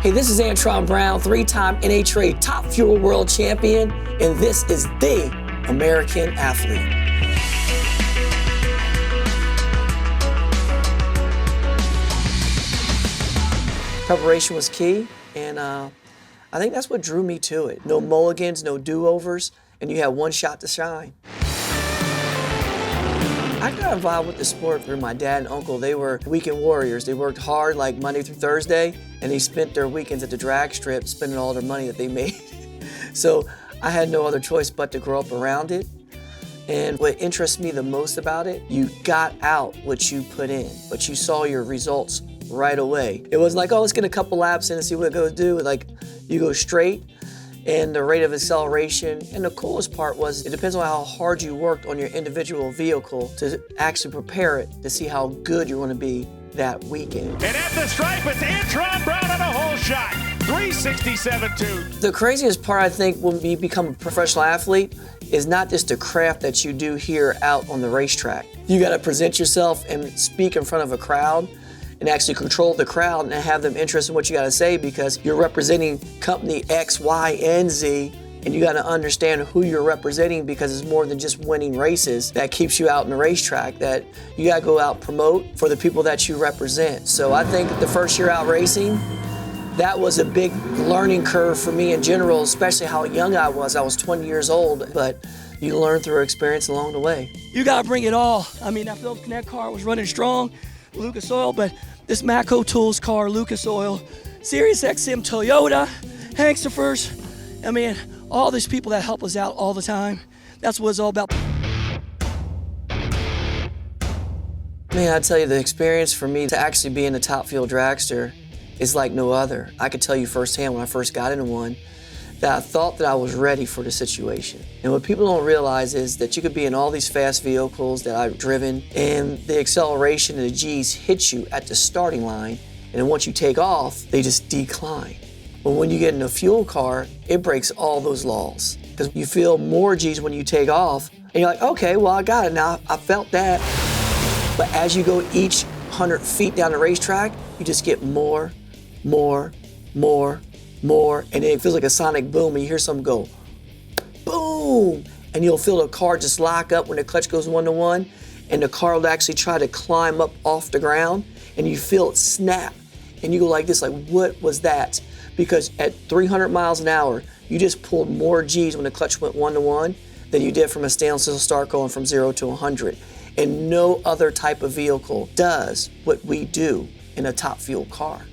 Hey, this is Antron Brown, three-time NHRA Top Fuel World Champion, and this is the American Athlete. Preparation was key, and I think that's what drew me to it. No mulligans, no do-overs, and you had one shot to shine. I got involved with the sport through my dad and uncle. They were weekend warriors. They worked hard like Monday through Thursday, and they spent their weekends at the drag strip spending all their money that they made. So I had no other choice but to grow up around it. And what interests me the most about it, you got out what you put in, but you saw your results right away. It was like, oh, let's get a couple laps in and see what it goes do. Like, you go straight, and the rate of acceleration. And the coolest part was, it depends on how hard you worked on your individual vehicle to actually prepare it to see how good you're going to be that weekend. And at the stripe, it's Antron Brown on a hole shot. 367.2. The craziest part, I think, when you become a professional athlete is not just the craft that you do here out on the racetrack. You got to present yourself and speak in front of a crowd and actually control the crowd and have them interested in what you got to say, because you're representing company X, Y, and Z, and you got to understand who you're representing, because it's more than just winning races that keeps you out in the racetrack, that you got to go out and promote for the people that you represent. So I think the first year out racing, that was a big learning curve for me in general, especially how young I was. I was 20 years old, but you learn through experience along the way. You got to bring it all. I mean, that Phillips Connect car was running strong, Lucas Oil, but this Matco Tools car, Lucas Oil, Sirius XM Toyota, Hankstafers, I mean, all these people that help us out all the time. That's what it's all about. Man, I tell you, the experience for me to actually be in a top fuel dragster is like no other. I could tell you firsthand when I first got into one that I thought that I was ready for the situation. And what people don't realize is that you could be in all these fast vehicles that I've driven, and the acceleration and the G's hit you at the starting line, and then once you take off, they just decline. But when you get in a fuel car, it breaks all those laws, because you feel more G's when you take off, and you're like, okay, well, I got it now, I felt that. But as you go each 100 feet down the racetrack, you just get more, and it feels like a sonic boom, and you hear something go, boom, and you'll feel the car just lock up when the clutch goes 1-to-1, and the car will actually try to climb up off the ground, and you feel it snap, and you go like this, like, what was that? Because at 300 miles an hour, you just pulled more G's when the clutch went 1-to-1 than you did from a stainless steel start going from 0 to 100. And no other type of vehicle does what we do in a top fuel car.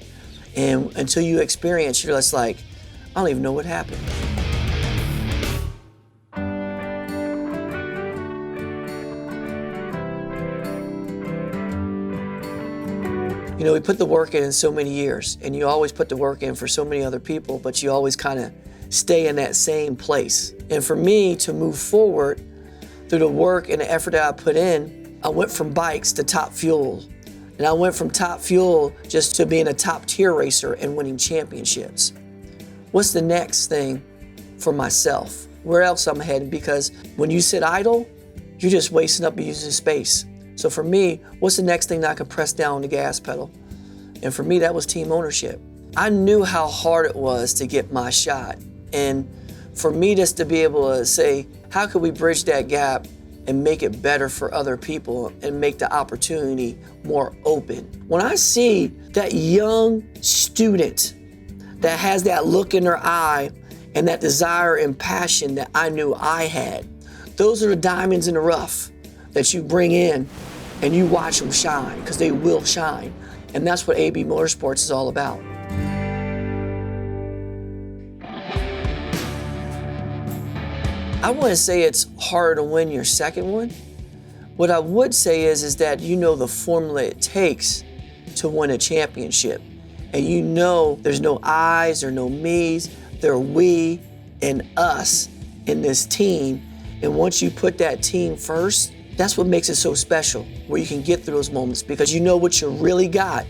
And until you experience, you're just like, I don't even know what happened. You know, we put the work in so many years, and you always put the work in for so many other people, but you always kind of stay in that same place. And for me to move forward through the work and the effort that I put in, I went from bikes to top fuel. And I went from top fuel just to being a top tier racer and winning championships. What's the next thing for myself? Where else I'm headed? Because when you sit idle, you're just wasting up and using space. So for me, what's the next thing that I can press down on the gas pedal? And for me, that was team ownership. I knew how hard it was to get my shot. And for me just to be able to say, how could we bridge that gap and make it better for other people and make the opportunity more open? When I see that young student that has that look in their eye and that desire and passion that I knew I had, those are the diamonds in the rough that you bring in and you watch them shine, because they will shine. And that's what AB Motorsports is all about. I wouldn't say it's harder to win your second one. What I would say is that you know the formula it takes to win a championship. And you know there's no I's or no me's, there are we and us in this team. And once you put that team first, that's what makes it so special, where you can get through those moments, because you know what you really got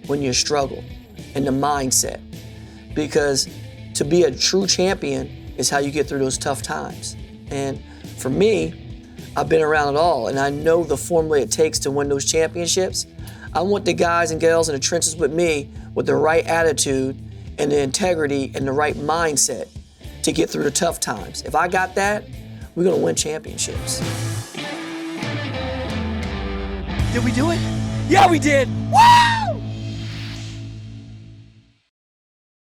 when you struggle, and the mindset. Because to be a true champion is how you get through those tough times. And for me, I've been around it all, and I know the formula it takes to win those championships. I want the guys and gals in the trenches with me with the right attitude and the integrity and the right mindset to get through the tough times. If I got that, we're gonna win championships. Did we do it? Yeah, we did. Woo!